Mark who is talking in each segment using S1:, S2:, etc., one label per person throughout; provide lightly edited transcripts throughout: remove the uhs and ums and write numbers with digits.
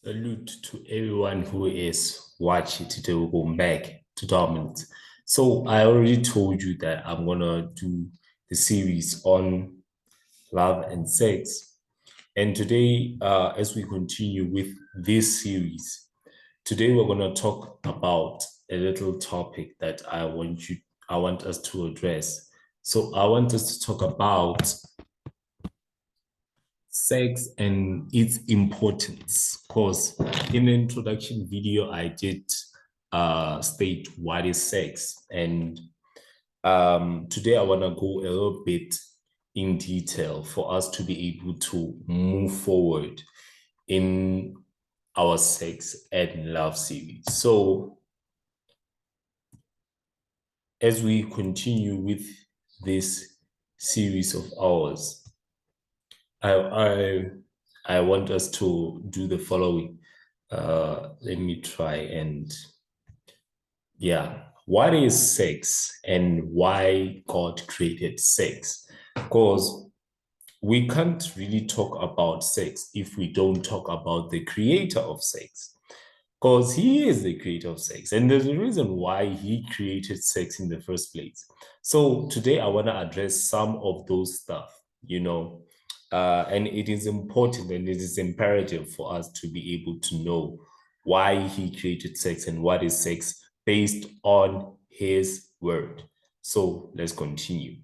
S1: Salute to everyone who is watching today. We'll go back to dominance. So I already told you that I'm gonna do the series on love and sex. And today, as we continue with this series, today we're gonna talk about a little topic that I want us to address. So I want us to talk about sex and its importance. Because in the introduction video, I did state what is sex. And today I want to go a little bit in detail for us to be able to move forward in our sex and love series. So as we continue with this series of ours, I I want us to do the following. Let me try and yeah. What is sex and why God created sex? Because we can't really talk about sex if we don't talk about the creator of sex. Because he is the creator of sex, and there's a reason why he created sex in the first place. So today I want to address some of those stuff, and it is important and it is imperative for us to be able to know why he created sex and what is sex based on his word. So let's continue.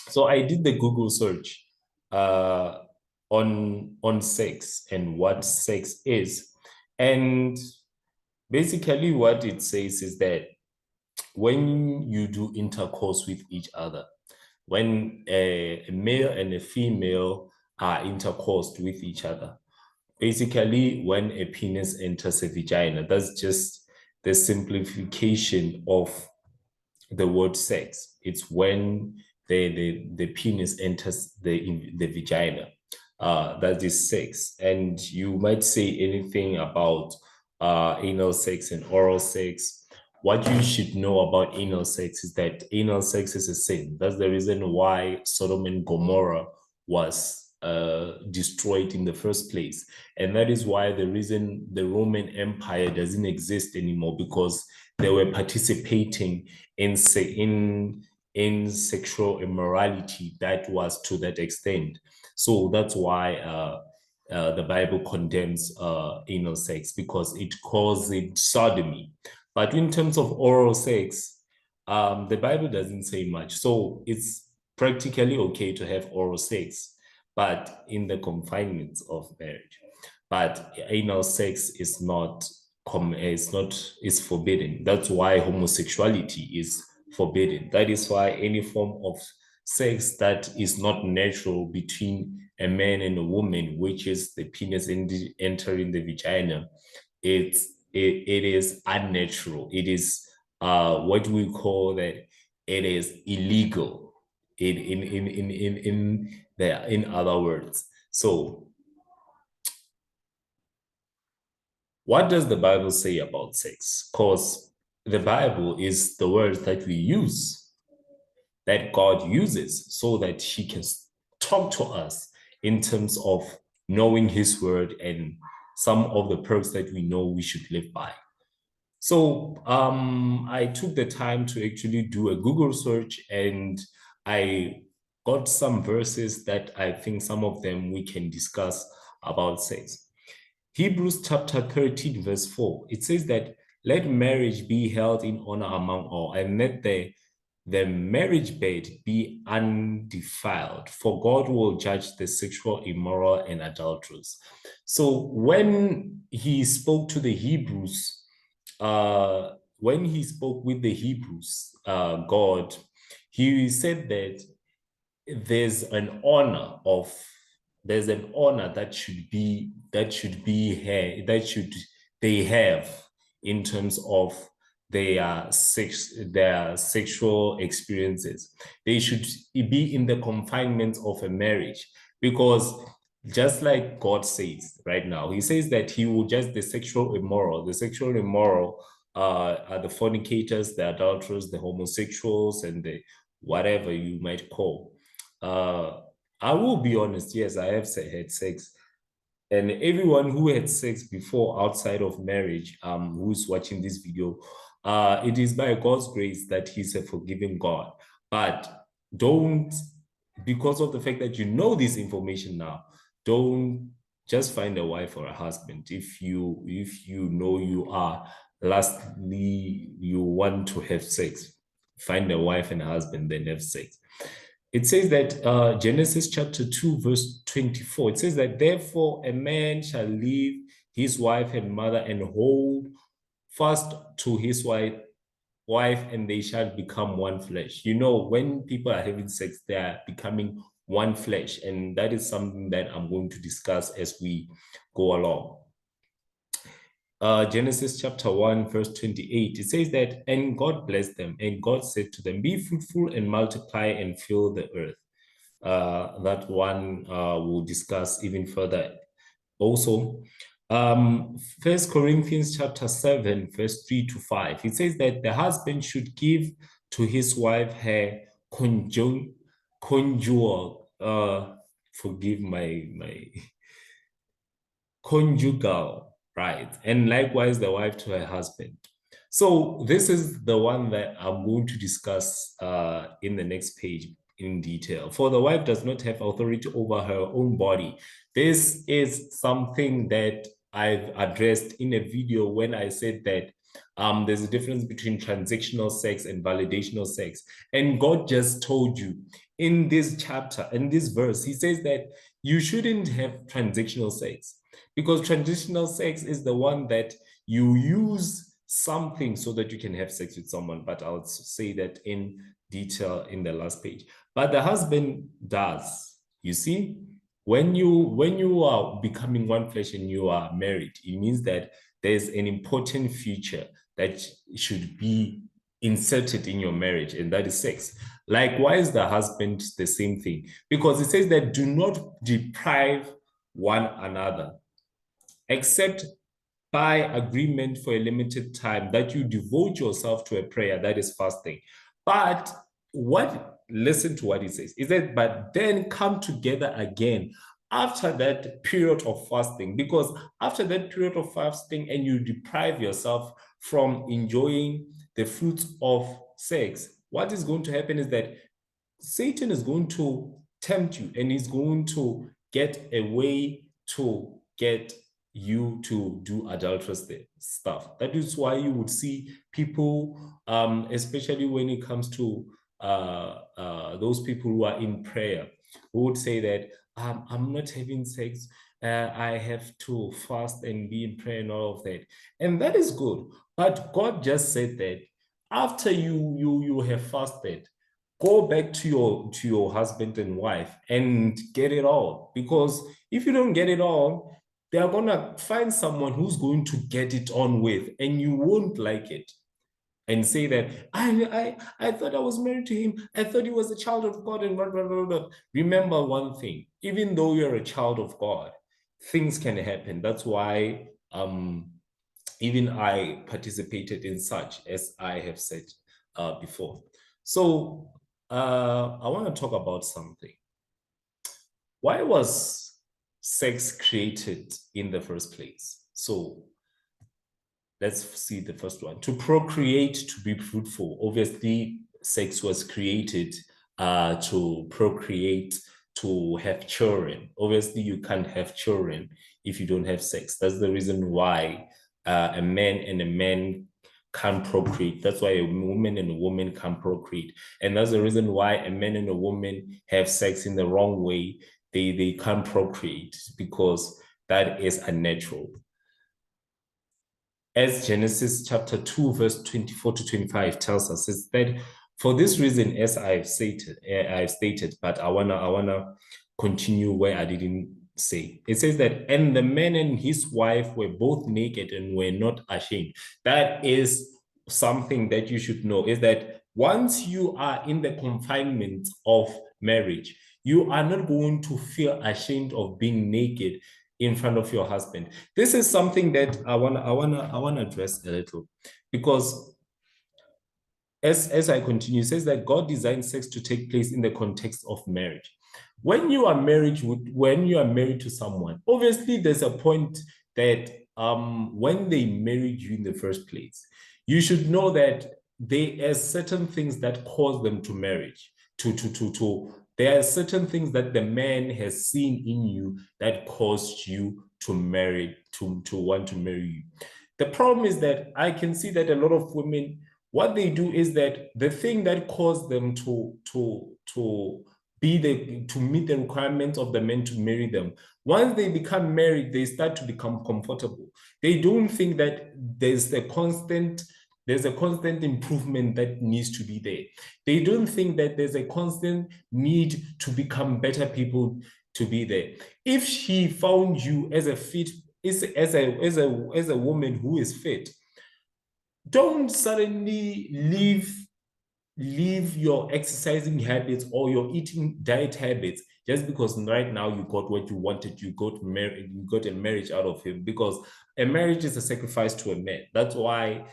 S1: So I did the Google search uh, on sex and what sex is, and basically what it says is that when you do intercourse with each other, when a male and a female are intercoursed with each other, basically when a penis enters a vagina, that's just the simplification of the word sex. It's when the penis enters the vagina. That is sex. And you might say anything about anal sex and oral sex. What you should know about anal sex is that anal sex is a sin. That's the reason why Sodom and Gomorrah was destroyed in the first place. And that is why the reason the Roman Empire doesn't exist anymore, because they were participating in sexual immorality that was to that extent. So that's why the Bible condemns anal sex, because it calls it sodomy. But in terms of oral sex, the Bible doesn't say much. So it's practically okay to have oral sex, but in the confinements of marriage. But anal sex is forbidden. That's why homosexuality is forbidden. That is why any form of sex that is not natural between a man and a woman, which is the penis entering the vagina, it is unnatural. It is what we call that it is illegal in other words. So what does the Bible say about sex? Because the Bible is the words that we use, that God uses, so that he can talk to us in terms of knowing his word and some of the perks that we know we should live by. So I took the time to actually do a Google search, and I got some verses that I think some of them we can discuss about sex. Hebrews chapter 13, verse 4, it says that let marriage be held in honor among all, and let the marriage bed be undefiled, for God will judge the sexual immoral and adulterous. So when he spoke to the Hebrews, when he spoke with the Hebrews, God, he said that there's an honor of there's an honor that should they have in terms of their sexual experiences. They should be in the confinement of a marriage, because just like God says right now, he says that he will judge the sexual immoral. The sexual immoral are the fornicators, the adulterers, the homosexuals, and the whatever you might call. uh I will be honest, yes, I have had sex And everyone who had sex before outside of marriage, who's watching this video, it is by God's grace that He's a forgiving God. But don't, because of the fact that you know this information now, don't just find a wife or a husband. If you know you are, lastly, you want to have sex, find a wife and a husband, then have sex. It says that Genesis chapter 2, verse 24, it says that therefore a man shall leave his wife and mother and hold fast to his wife, and they shall become one flesh. You know, when people are having sex, they are becoming one flesh. And that is something that I'm going to discuss as we go along. Genesis chapter 1, verse 28, it says that, and God blessed them, and God said to them, be fruitful and multiply and fill the earth. That one we'll discuss even further. Also, 1 Corinthians chapter 7, verse 3 to 5, it says that the husband should give to his wife her conjugal, forgive my conjugal right, and likewise the wife to her husband. So this is the one that I'm going to discuss in the next page in detail. For the wife does not have authority over her own body. This is something that I've addressed in a video when I said that there's a difference between transactional sex and validational sex. And God just told you in this chapter, in this verse, He says that you shouldn't have transactional sex, because traditional sex is the one that you use something so that you can have sex with someone. But I'll say that in detail in the last page. But the husband does. You see, when you are becoming one flesh and you are married, it means that there's an important feature that should be inserted in your marriage, and that is sex. Likewise, the husband, the same thing, because it says that do not deprive one another, except by agreement for a limited time, that you devote yourself to a prayer, that is fasting. But listen to what it says. It says, but then come together again after that period of fasting, because after that period of fasting and you deprive yourself from enjoying the fruits of sex, what is going to happen is that Satan is going to tempt you, and he's going to get a way to get you to do adulterous stuff. That is why you would see people, especially when it comes to those people who are in prayer, who would say that I'm not having sex, I have to fast and be in prayer and all of that. And that is good. But God just said that after you have fasted, go back to your husband and wife and get it all. Because if you don't get it all, they are going to find someone who's going to get it on with, and you won't like it. And say that, I thought I was married to him. I thought he was a child of God and blah, blah, blah, blah. Remember one thing, even though you're a child of God, things can happen. That's why even I participated in such, as I have said before. So I want to talk about something. Why was sex created in the first place? So let's see the first one. To procreate, to be fruitful. Obviously, sex was created to procreate, to have children. Obviously, you can't have children if you don't have sex. That's the reason why a man and a man can't procreate. That's why a woman and a woman can't procreate. And that's the reason why a man and a woman have sex in the wrong way. They can't procreate, because that is unnatural. As Genesis chapter 2, verse 24 to 25 tells us, is that for this reason, as I've stated, but I wanna continue where I didn't say. It says that, and the man and his wife were both naked and were not ashamed. That is something that you should know, is that once you are in the confinement of marriage, you are not going to feel ashamed of being naked in front of your husband. This is something that I wanna address a little, because as I continue, it says that God designed sex to take place in the context of marriage. When you are married to someone, obviously there's a point that when they married you in the first place, you should know that there are certain things that cause them to marriage to there are certain things that the man has seen in you that caused you to marry to want to marry you. The problem is that I can see that a lot of women, what they do is that the thing that caused them to to meet the requirements of the men to marry them. Once they become married, they start to become comfortable. They don't think that there's a constant improvement that needs to be there. They don't think that there's a constant need to become better people to be there. If she found you as a fit, as a woman who is fit, don't suddenly leave your exercising habits or your eating diet habits just because right now you got what you wanted. You got a marriage out of him, because a marriage is a sacrifice to a man. That's why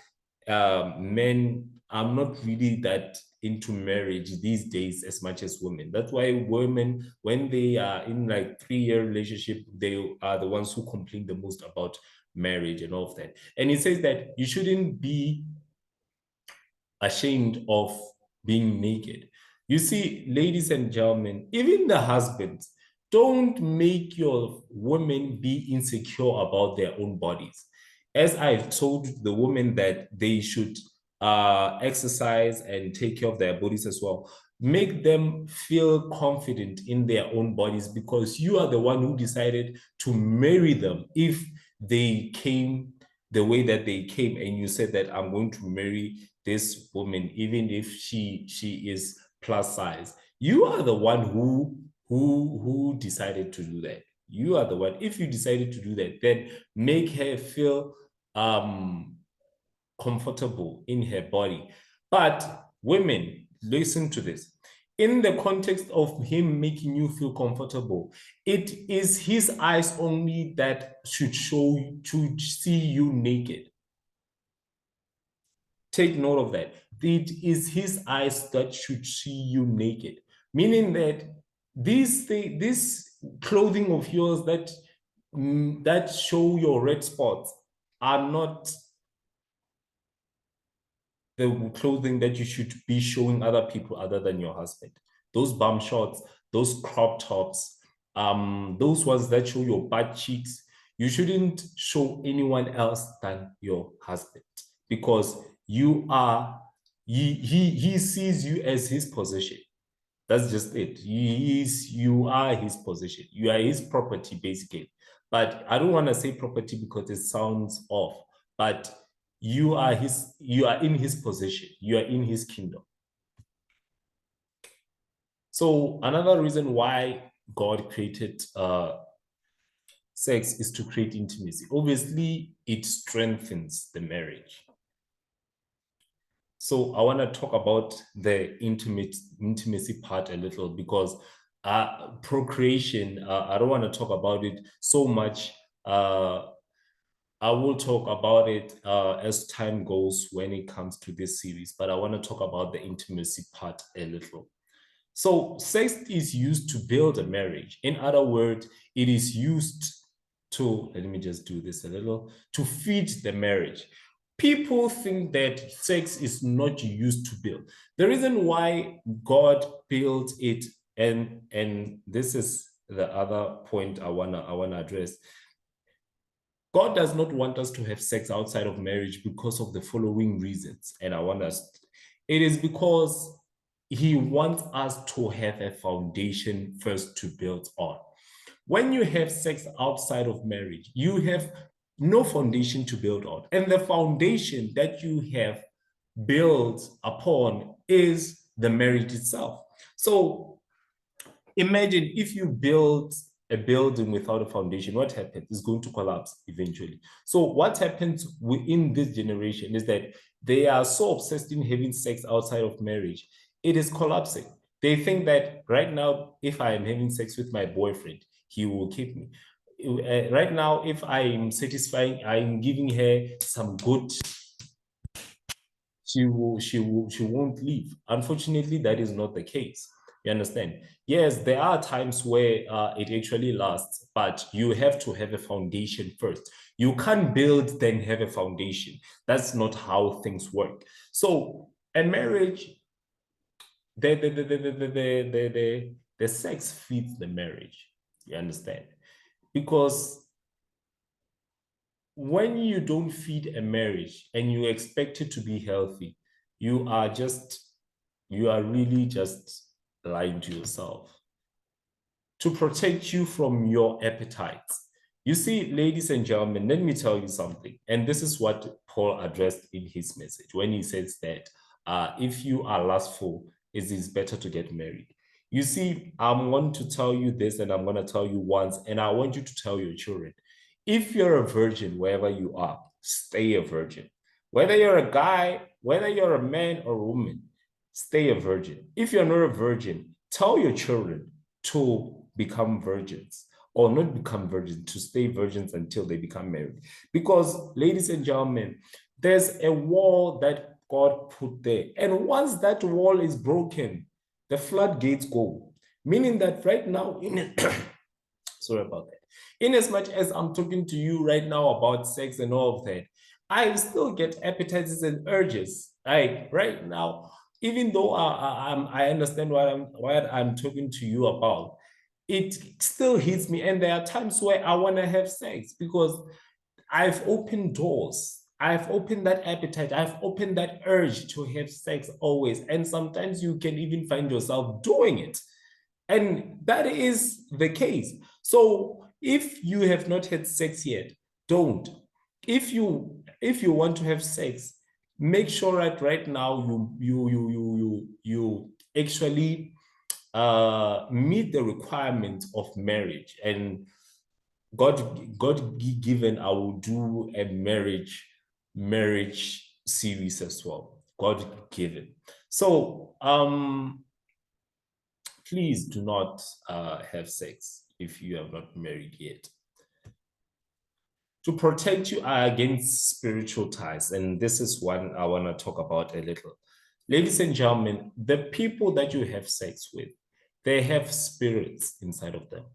S1: men are not really that into marriage these days as much as women. That's why women, when they are in like 3-year relationship, they are the ones who complain the most about marriage and all of that. And it says that you shouldn't be ashamed of being naked. You see, ladies and gentlemen, even the husbands, don't make your women be insecure about their own bodies. As I've told the women that they should exercise and take care of their bodies as well, make them feel confident in their own bodies, because you are the one who decided to marry them. If they came the way that they came and you said that I'm going to marry this woman, even if she is plus size, you are the one who decided to do that. You are the one. If you decided to do that, then make her feel comfortable in her body. But women, listen to this. In the context of him making you feel comfortable, it is his eyes only that should see you naked. Take note of that. It is his eyes that should see you naked, meaning that this clothing of yours that show your red spots are not the clothing that you should be showing other people other than your husband. Those bum shorts, those crop tops, those ones that show your butt cheeks, you shouldn't show anyone else than your husband, because he sees you as his possession. That's just it. You are his possession. You are his property, basically. But I don't want to say property because it sounds off. But you are in his possession. You are in his kingdom. So another reason why God created sex is to create intimacy. Obviously, it strengthens the marriage. So I want to talk about the intimacy part a little, because procreation, I don't want to talk about it so much. I will talk about it as time goes when it comes to this series, but I want to talk about the intimacy part a little. So sex is used to build a marriage. In other words, it is used to, let me just do this a little, to feed the marriage. People think that sex is not used to build. The reason why God built it, and this is the other point I wanna address. God does not want us to have sex outside of marriage because of the following reasons, and I want us. It is because He wants us to have a foundation first to build on. When you have sex outside of marriage, you have no foundation to build on. And the foundation that you have built upon is the marriage itself. So imagine if you build a building without a foundation, what happens? It's going to collapse eventually. So what happens within this generation is that they are so obsessed in having sex outside of marriage, it is collapsing. They think that right now, if I am having sex with my boyfriend, he will keep me. Right now, if I'm satisfying, I'm giving her some good, she won't leave. Unfortunately, that is not the case. You understand? Yes, there are times where it actually lasts, but you have to have a foundation first. You can't build, then have a foundation. That's not how things work. So a marriage, the sex feeds the marriage. You understand? Because when you don't feed a marriage and you expect it to be healthy, you are really just lying to yourself to protect you from your appetites. You see, ladies and gentlemen, let me tell you something. And this is what Paul addressed in his message when he says that if you are lustful, it is better to get married. You see, I'm going to tell you this and I'm going to tell you once, and I want you to tell your children. If you're a virgin, wherever you are, stay a virgin. Whether you're a guy, whether you're a man or a woman, stay a virgin. If you're not a virgin, tell your children to become virgins, or not become virgins, to stay virgins until they become married. Because, ladies and gentlemen, there's a wall that God put there. And once that wall is broken, the floodgates go. Meaning that right now, sorry about that. In as much as I'm talking to you right now about sex and all of that, I still get appetites and urges. Right now, even though I understand what I'm talking to you about, it still hits me. And there are times where I want to have sex because I've opened doors. I've opened that appetite. I've opened that urge to have sex always. And sometimes you can even find yourself doing it. And that is the case. So if you have not had sex yet, don't. If you want to have sex, make sure that right now you actually meet the requirements of marriage. And God given, I will do a marriage series as well. God given. So please do not have sex if you have not married yet. To protect you against spiritual ties, and this is one I want to talk about a little. Ladies and gentlemen, the people that you have sex with, they have spirits inside of them.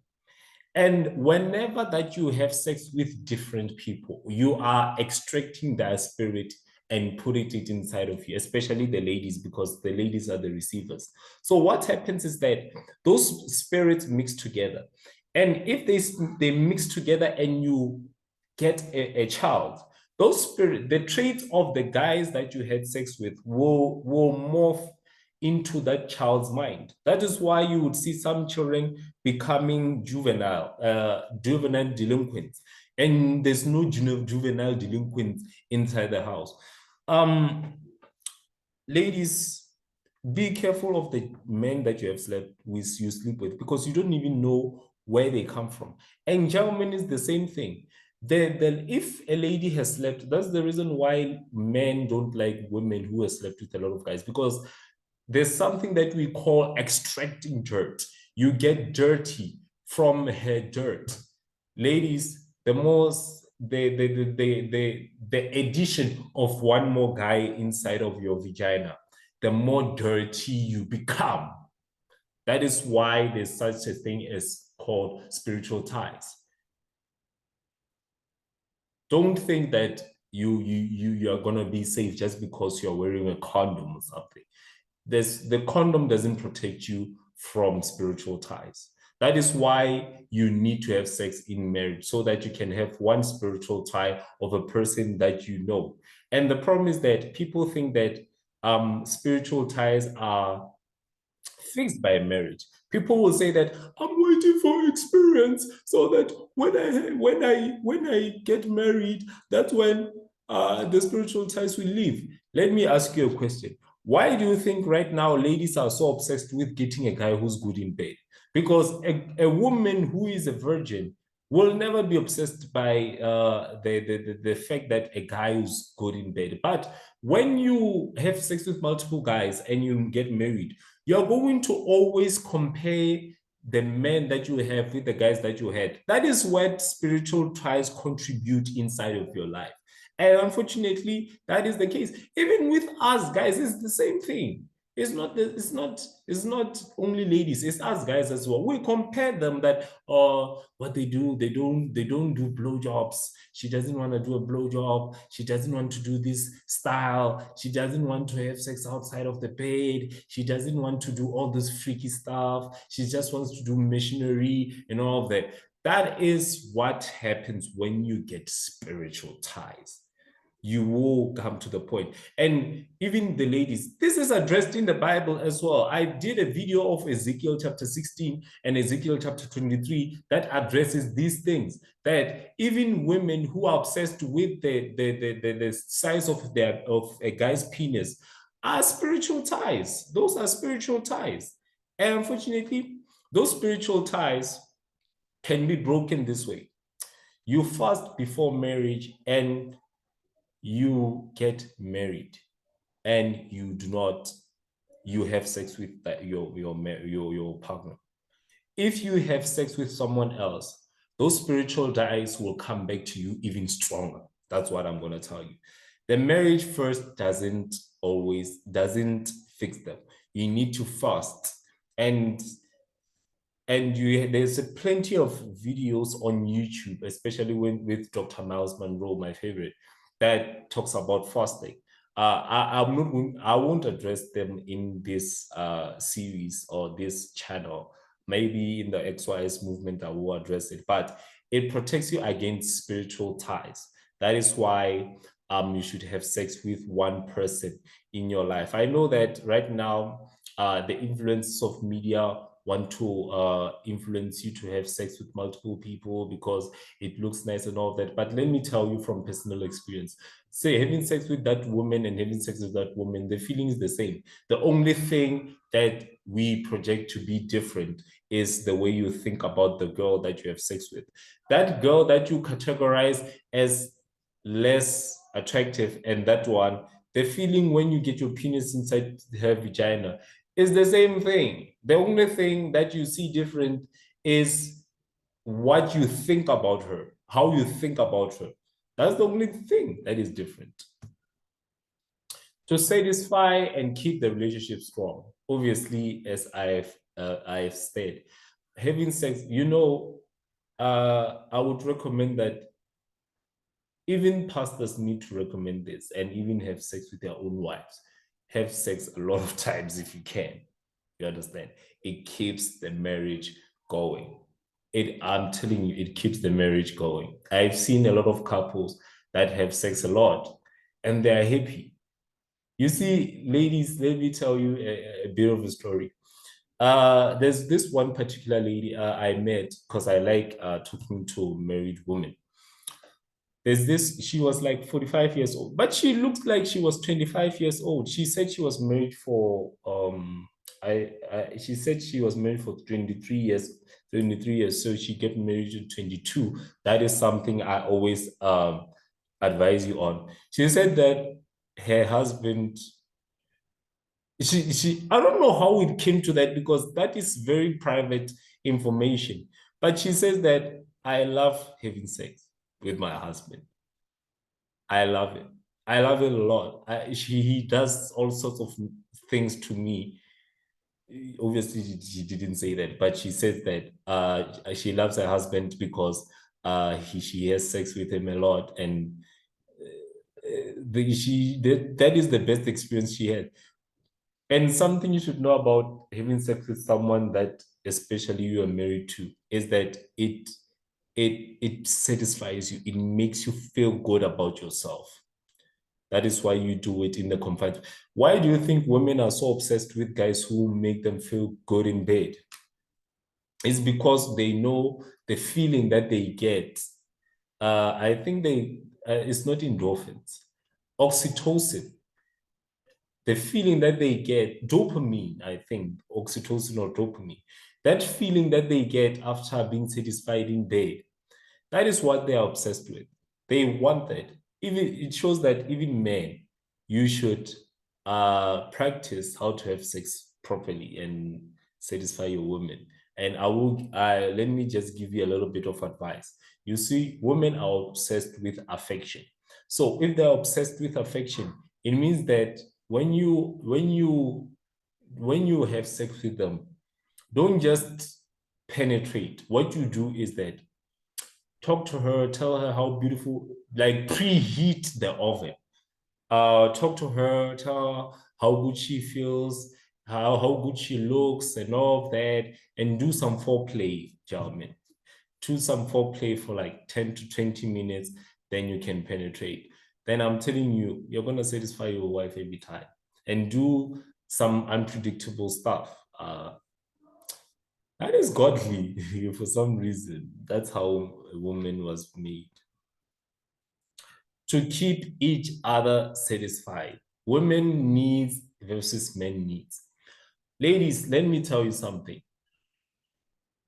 S1: And whenever that you have sex with different people, you are extracting their spirit and putting it inside of you, especially the ladies, because the ladies are the receivers. So what happens is that those spirits mix together. And if they mix together and you get a child, the traits of the guys that you had sex with will morph into that child's mind. That is why you would see some children becoming juvenile delinquents, and there's no juvenile delinquents inside the house. Ladies, be careful of the men that you have you sleep with, because you don't even know where they come from. And gentlemen, is the same thing. If a lady has slept, that's the reason why men don't like women who have slept with a lot of guys, because there's something that we call extracting dirt. You get dirty from her dirt. Ladies, the addition of one more guy inside of your vagina, the more dirty you become. That is why there's such a thing as called spiritual ties. Don't think that you are gonna be safe just because you're wearing a condom or something. The condom doesn't protect you from spiritual ties. That is why you need to have sex in marriage, so that you can have one spiritual tie of a person that you know. And the problem is that people think that spiritual ties are fixed by marriage. People will say that I'm waiting for experience, so that when I get married, that's when the spiritual ties will leave. Let me ask you a question. Why do you think right now ladies are so obsessed with getting a guy who's good in bed? Because a woman who is a virgin will never be obsessed by the fact that a guy is good in bed. But when you have sex with multiple guys and you get married, you're going to always compare the men that you have with the guys that you had. That is what spiritual ties contribute inside of your life. And unfortunately, that is the case. Even with us, guys, it's the same thing. It's not only ladies, it's us guys as well. We compare them that what they don't do blowjobs. She doesn't want to do a blowjob. She doesn't want to do this style. She doesn't want to have sex outside of the bed. She doesn't want to do all this freaky stuff. She just wants to do missionary and all of that. That is what happens when you get spiritual ties. You will come to the point. And even the ladies, this is addressed in the Bible as well. I did a video of Ezekiel chapter 16 and Ezekiel chapter 23 that addresses these things. That even women who are obsessed with the size of a guy's penis are spiritual ties. Those are spiritual ties. And unfortunately, those spiritual ties can be broken this way. You fast before marriage and you get married and you have sex with your partner. If you have sex with someone else, those spiritual ties will come back to you even stronger. That's what I'm going to tell you. The marriage first doesn't fix them. You need to fast. And there's plenty of videos on YouTube, especially with Dr. Miles Monroe, my favorite, that talks about fasting. I won't address them in this series or this channel. Maybe in the XYS movement I will address it, but it protects you against spiritual ties. That is why you should have sex with one person in your life. I know that right now the influence of media want to influence you to have sex with multiple people because it looks nice and all that. But let me tell you from personal experience, say having sex with that woman and having sex with that woman, the feeling is the same. The only thing that we project to be different is the way you think about the girl that you have sex with. That girl that you categorize as less attractive, and that one, the feeling when you get your penis inside her vagina is the same thing. The only thing that you see different is what you think about her, how you think about her. That's the only thing that is different. To satisfy and keep the relationship strong, obviously, as I've said, having sex, I would recommend that even pastors need to recommend this and even have sex with their own wives. Have sex a lot of times if you can. You understand? It keeps the marriage going. I'm telling you, it keeps the marriage going. I've seen a lot of couples that have sex a lot and they're happy. You see, ladies, let me tell you a bit of a story. There's this one particular lady I met because I like talking to married women. She was like 45 years old, but she looked like she was 25 years old. She said she was married for she said she was married for 23 years, 23 years. So she get married at 22. That is something I always advise you on. She said that her husband, I don't know how it came to that because that is very private information. But she says that I love having sex with my husband. I love it. I love it a lot. He does all sorts of things to me. Obviously, she didn't say that, but she says that she loves her husband because she has sex with him a lot, and that is the best experience she had. And something you should know about having sex with someone that especially you are married to is that it satisfies you. It makes you feel good about yourself. That is why you do it in the confines. Why do you think women are so obsessed with guys who make them feel good in bed? It's because they know the feeling that they get. I think it's not endorphins, oxytocin. The feeling that they get, dopamine, I think, oxytocin or dopamine, that feeling that they get after being satisfied in bed, that is what they are obsessed with. They want that. Even it shows that even men, you should practice how to have sex properly and satisfy your woman. And let me just give you a little bit of advice. You see, women are obsessed with affection. So if they're obsessed with affection, it means that when you when you have sex with them, don't just penetrate. What you do is that talk to her, tell her how beautiful, like preheat the oven. Talk to her, tell her how good she feels, how good she looks, and all of that, and do some foreplay, gentlemen. Do some foreplay for like 10 to 20 minutes, then you can penetrate. Then I'm telling you, you're gonna satisfy your wife every time. And do some unpredictable stuff. That is godly for some reason. That's how a woman was made. To keep each other satisfied. Women needs versus men needs. Ladies, let me tell you something.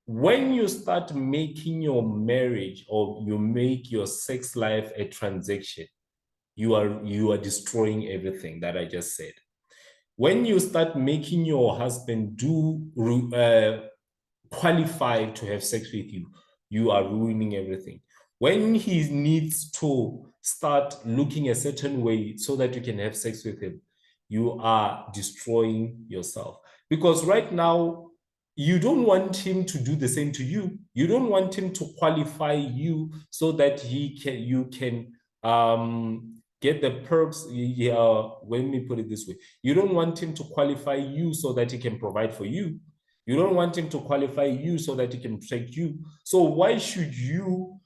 S1: When you start making your marriage or you make your sex life a transaction, you are destroying everything that I just said. When you start making your husband qualify to have sex with you, you are ruining everything. When he needs to start looking a certain way so that you can have sex with him, you are destroying yourself. Because right now, you don't want him to do the same to you. You don't want him to qualify you so that you can get the perks. Yeah, let me put it this way. You don't want him to qualify you so that he can provide for you. You don't want him to qualify you so that he can protect you. So why should you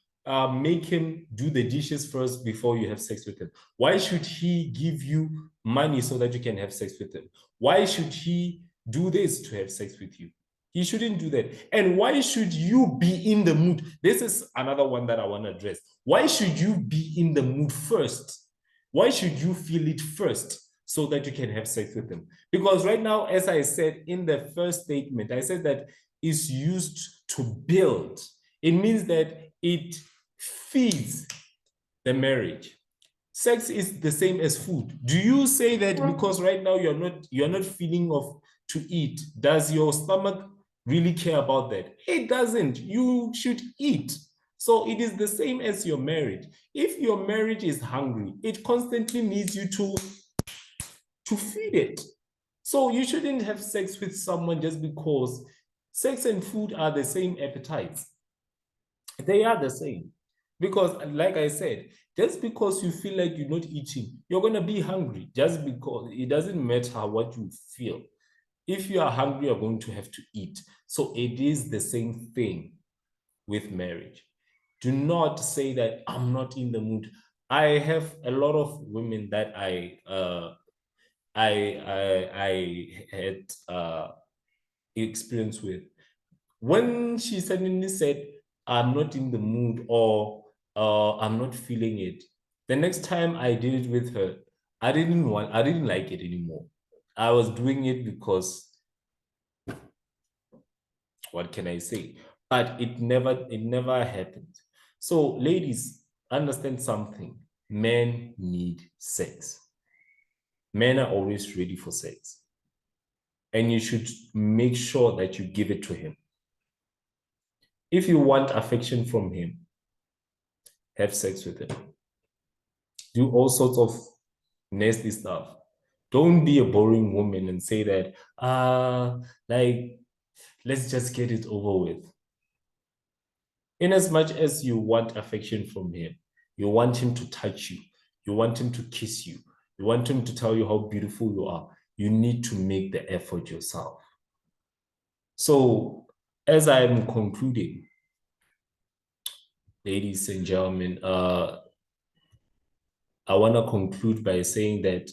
S1: make him do the dishes first before you have sex with him? Why should he give you money so that you can have sex with him? Why should he do this to have sex with you? He shouldn't do that. And why should you be in the mood? This is another one that I want to address. Why should you be in the mood first? Why should you feel it first so that you can have sex with them? Because right now, as I said in the first statement, I said that it's used to build. It means that it feeds the marriage. Sex is the same as food. Do you say that because right now you're not feeling of to eat? Does your stomach really care about that? It doesn't. You should eat. So it is the same as your marriage. If your marriage is hungry, it constantly needs you to feed it. So you shouldn't have sex with someone just because sex and food are the same appetites. They are the same. Because, like I said, just because you feel like you're not eating, you're going to be hungry. Just because it doesn't matter what you feel. If you are hungry, you're going to have to eat. So it is the same thing with marriage. Do not say that I'm not in the mood. I have a lot of women that I had experience with. When she suddenly said, I'm not in the mood or I'm not feeling it, the next time I did it with her, I didn't like it anymore. I was doing it because what can I say? But it never happened. So ladies, understand something. Men need sex. Men are always ready for sex. And you should make sure that you give it to him. If you want affection from him, have sex with him. Do all sorts of nasty stuff. Don't be a boring woman and say that, like, let's just get it over with. In as much as you want affection from him, you want him to touch you, you want him to kiss you, you want him to tell you how beautiful you are, you need to make the effort yourself. So, as I'm concluding, ladies and gentlemen, I want to conclude by saying that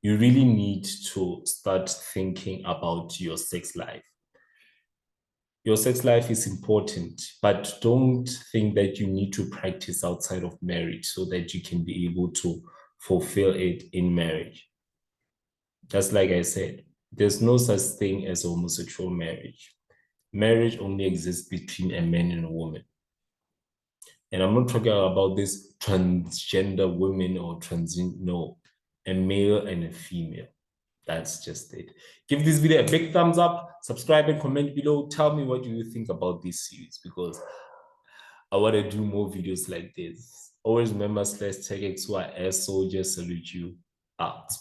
S1: you really need to start thinking about your sex life. Your sex life is important, but don't think that you need to practice outside of marriage so that you can be able to fulfill it in marriage. Just like I said, there's no such thing as homosexual marriage. Marriage only exists between a man and a woman. And I'm not talking about this transgender women or no, a male and a female. That's just it. Give this video a big thumbs up, subscribe and comment below. Tell me what you think about this series because I want to do more videos like this. Always remember /TechXY as soldiers salute you out.